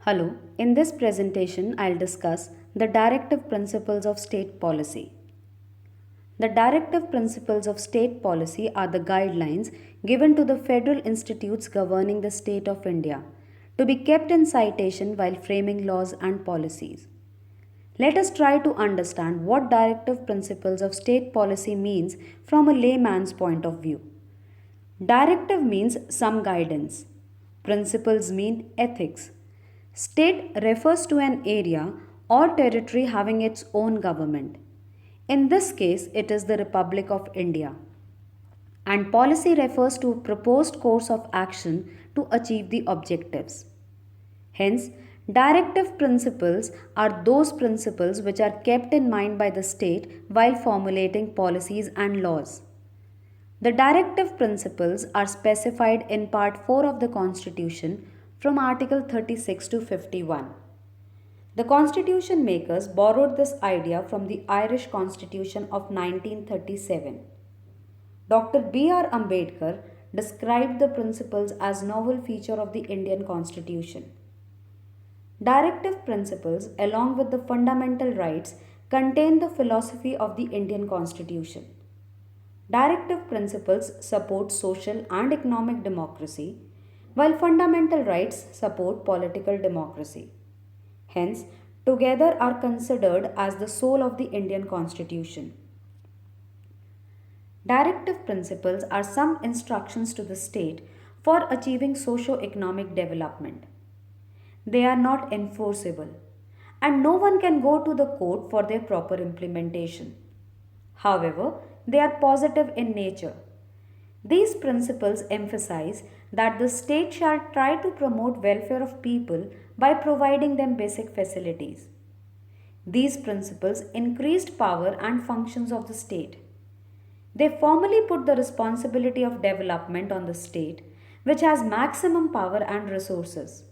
Hello, in this presentation, I'll discuss the directive principles of state policy. The directive principles of state policy are the guidelines given to the federal institutes governing the state of India to be kept in citation while framing laws and policies. Let us try to understand what directive principles of state policy means from a layman's point of view. Directive means some guidance. Principles mean ethics. State refers to an area or territory having its own government. In this case, it is the Republic of India. And policy refers to a proposed course of action to achieve the objectives. Hence, directive principles are those principles which are kept in mind by the state while formulating policies and laws. The directive principles are specified in Part 4 of the Constitution from Article 36 to 51. The Constitution makers borrowed this idea from the Irish Constitution of 1937. Dr. B.R. Ambedkar described the principles as novel feature of the Indian Constitution. Directive principles, along with the fundamental rights, contain the philosophy of the Indian Constitution. Directive principles support social and economic democracy, while fundamental rights support political democracy. Hence, together are considered as the soul of the Indian Constitution. Directive principles are some instructions to the state for achieving socio-economic development. They are not enforceable, and no one can go to the court for their proper implementation. However, they are positive in nature. These principles emphasize that the state shall try to promote welfare of people by providing them basic facilities. These principles increased power and functions of the state. They formally put the responsibility of development on the state, which has maximum power and resources.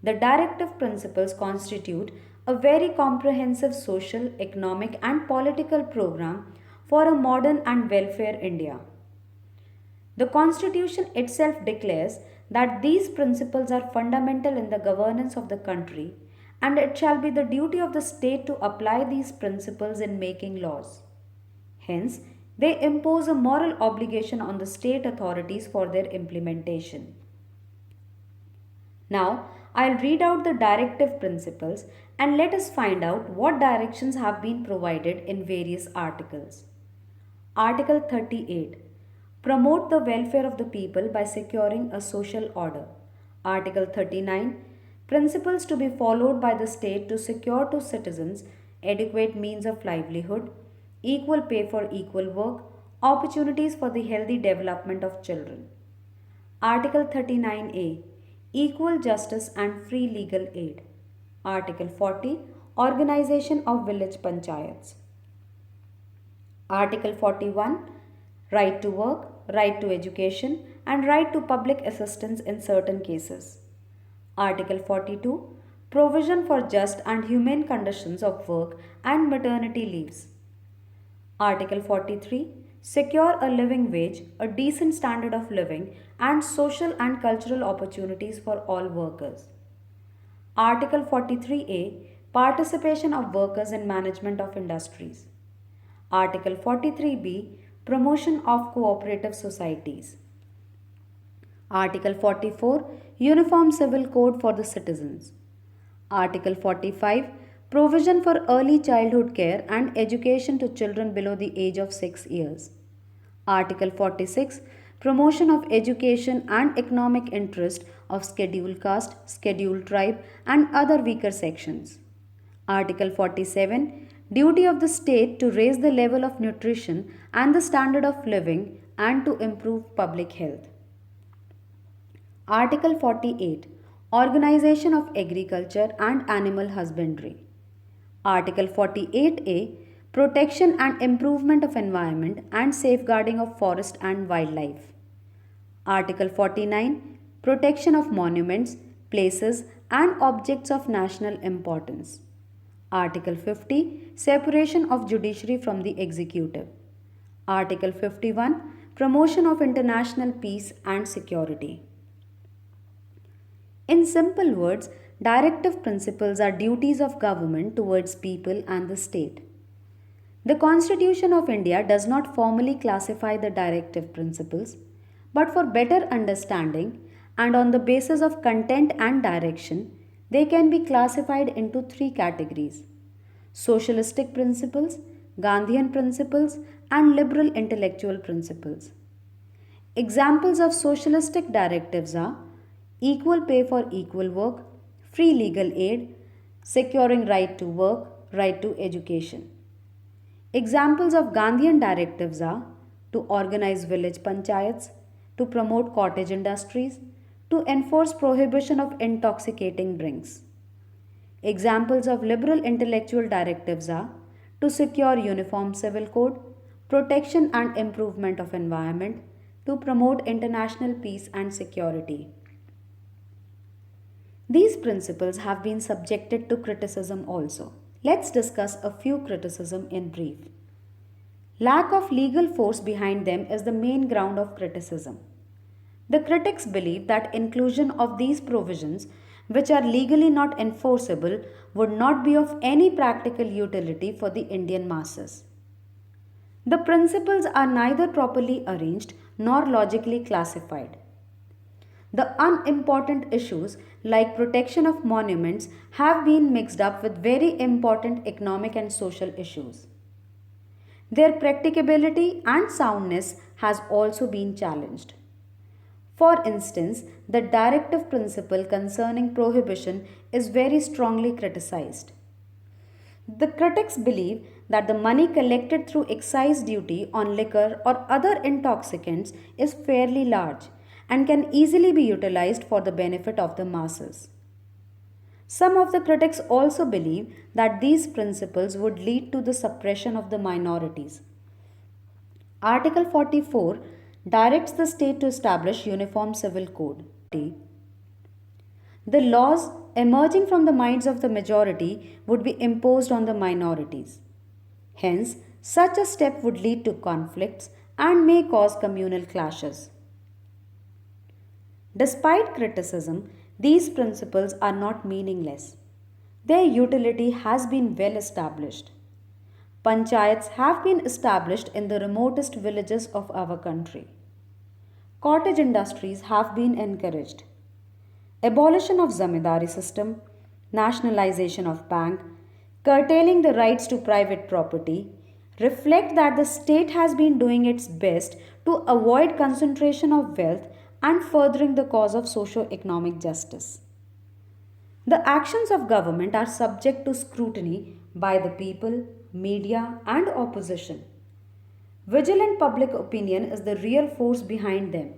The directive principles constitute a very comprehensive social, economic, and political program for a modern and welfare India. The Constitution itself declares that these principles are fundamental in the governance of the country, and it shall be the duty of the state to apply these principles in making laws. Hence, they impose a moral obligation on the state authorities for their implementation. Now, I'll read out the directive principles and let us find out what directions have been provided in various articles. Article 38. Promote the welfare of the people by securing a social order. Article 39. Principles to be followed by the state to secure to citizens adequate means of livelihood, equal pay for equal work, opportunities for the healthy development of children. Article 39A. Equal justice and free legal aid. Article 40. Organization of village panchayats. Article 41. Right to work, right to education, and right to public assistance in certain cases. Article 42. Provision for just and humane conditions of work and maternity leaves. Article 43. Secure a living wage, a decent standard of living, and social and cultural opportunities for all workers. Article 43A. Participation of workers in management of industries. Article 43B. Promotion of cooperative societies. Article 44. Uniform Civil Code for the citizens. Article 45. Provision for early childhood care and education to children below the age of 6 years. Article 46. Promotion of education and economic interest of scheduled caste, scheduled tribe, and other weaker sections. Article 47. Duty of the state to raise the level of nutrition and the standard of living and to improve public health. Article 48. Organization of agriculture and animal husbandry. Article 48A. Protection and improvement of environment and safeguarding of forest and wildlife. Article 49. Protection of monuments, places, and objects of national importance. Article 50. Separation of judiciary from the executive. Article 51. Promotion of international peace and security. In simple words, Directive principles are duties of government towards people and the state. The Constitution of India does not formally classify the directive principles, but for better understanding and on the basis of content and direction, they can be classified into three categories: socialistic principles, Gandhian principles, and liberal intellectual principles. Examples of socialistic directives are equal pay for equal work, free legal aid, securing right to work, right to education. Examples of Gandhian directives are to organize village panchayats, to promote cottage industries, to enforce prohibition of intoxicating drinks. Examples of liberal intellectual directives are to secure uniform civil code, protection and improvement of environment, to promote international peace and security. These principles have been subjected to criticism also. Let's discuss a few criticism in brief. Lack of legal force behind them is the main ground of criticism. The critics believe that inclusion of these provisions, which are legally not enforceable, would not be of any practical utility for the Indian masses. The principles are neither properly arranged nor logically classified. The unimportant issues like protection of monuments have been mixed up with very important economic and social issues. Their practicability and soundness has also been challenged. For instance, the directive principle concerning prohibition is very strongly criticized. The critics believe that the money collected through excise duty on liquor or other intoxicants is fairly large and can easily be utilized for the benefit of the masses. Some of the critics also believe that these principles would lead to the suppression of the minorities. Article 44 directs the state to establish uniform civil code. The laws emerging from the minds of the majority would be imposed on the minorities. Hence, such a step would lead to conflicts and may cause communal clashes. Despite criticism, these principles are not meaningless. Their utility has been well established. Panchayats have been established in the remotest villages of our country. Cottage industries have been encouraged. Abolition of zamindari system, nationalization of bank, curtailing the rights to private property reflect that the state has been doing its best to avoid concentration of wealth and furthering the cause of socio-economic justice. The actions of government are subject to scrutiny by the people, media, and opposition. Vigilant public opinion is the real force behind them.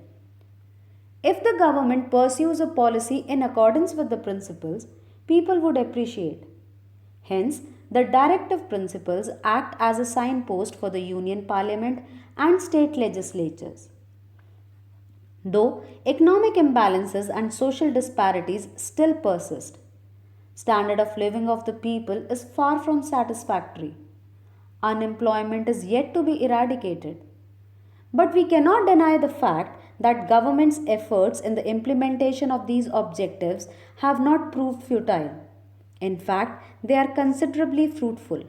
If the government pursues a policy in accordance with the principles, people would appreciate. Hence, the directive principles act as a signpost for the Union Parliament and state legislatures. Though economic imbalances and social disparities still persist, standard of living of the people is far from satisfactory. Unemployment is yet to be eradicated. But we cannot deny the fact that government's efforts in the implementation of these objectives have not proved futile. In fact, they are considerably fruitful.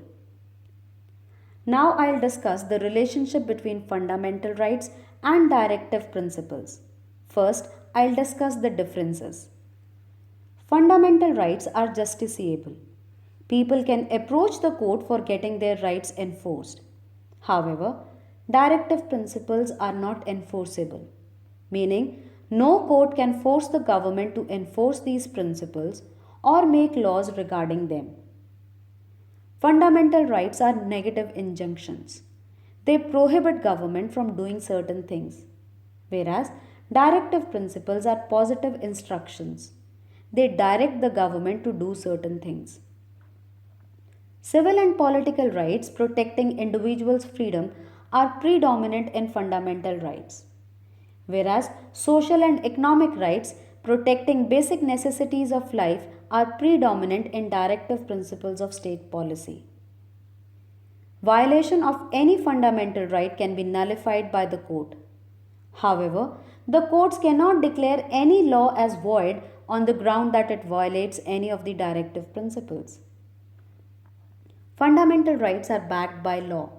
Now I'll discuss the relationship between fundamental rights and directive principles. First, I'll discuss the differences. Fundamental rights are justiciable. People can approach the court for getting their rights enforced. However, directive principles are not enforceable, meaning no court can force the government to enforce these principles or make laws regarding them. Fundamental rights are negative injunctions. They prohibit government from doing certain things, whereas directive principles are positive instructions. They direct the government to do certain things. Civil and political rights protecting individuals' freedom are predominant in fundamental rights, whereas social and economic rights protecting basic necessities of life are predominant in directive principles of state policy. Violation of any fundamental right can be nullified by the court. However, the courts cannot declare any law as void on the ground that it violates any of the directive principles. Fundamental rights are backed by law,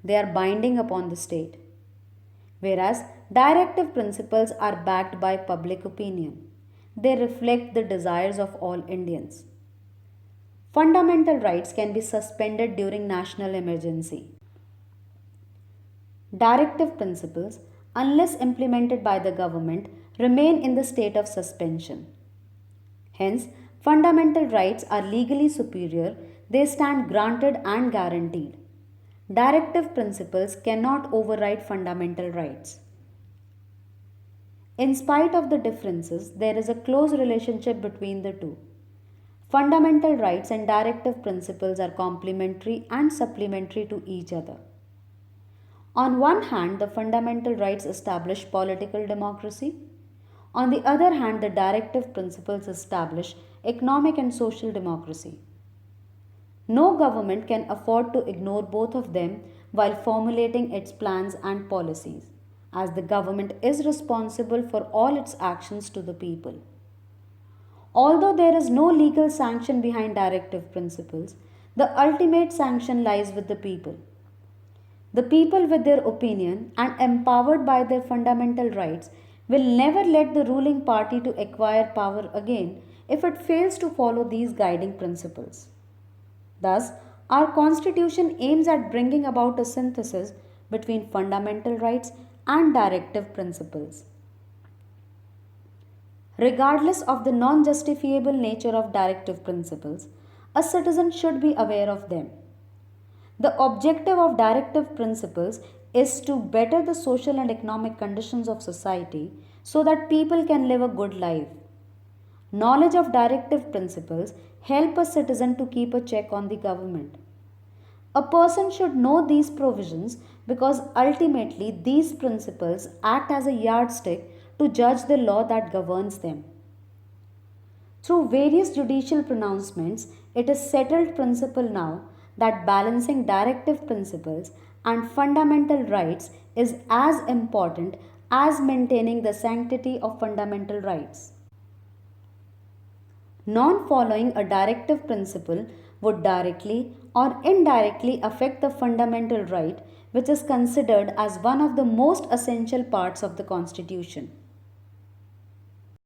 they are binding upon the state, whereas directive principles are backed by public opinion. They reflect the desires of all Indians. Fundamental rights can be suspended during national emergency. Directive principles, unless implemented by the government, remain in the state of suspension. Hence, fundamental rights are legally superior, they stand granted and guaranteed. Directive principles cannot override fundamental rights. In spite of the differences, there is a close relationship between the two. Fundamental rights and directive principles are complementary and supplementary to each other. On one hand, the fundamental rights establish political democracy. On the other hand, the directive principles establish economic and social democracy. No government can afford to ignore both of them while formulating its plans and policies, as the government is responsible for all its actions to the people. Although there is no legal sanction behind directive principles, the ultimate sanction lies with the people. The people, with their opinion and empowered by their fundamental rights, will never let the ruling party to acquire power again if it fails to follow these guiding principles. Thus, our Constitution aims at bringing about a synthesis between fundamental rights and directive principles. Regardless of the non justifiable nature of directive principles, a citizen should be aware of them. The objective of directive principles is to better the social and economic conditions of society so that people can live a good life. Knowledge of directive principles help a citizen to keep a check on the government. A person should know these provisions because ultimately these principles act as a yardstick to judge the law that governs them. Through various judicial pronouncements, it is settled principle now that balancing directive principles and fundamental rights is as important as maintaining the sanctity of fundamental rights. Non following a directive principle would directly or indirectly affect the fundamental right, which is considered as one of the most essential parts of the Constitution.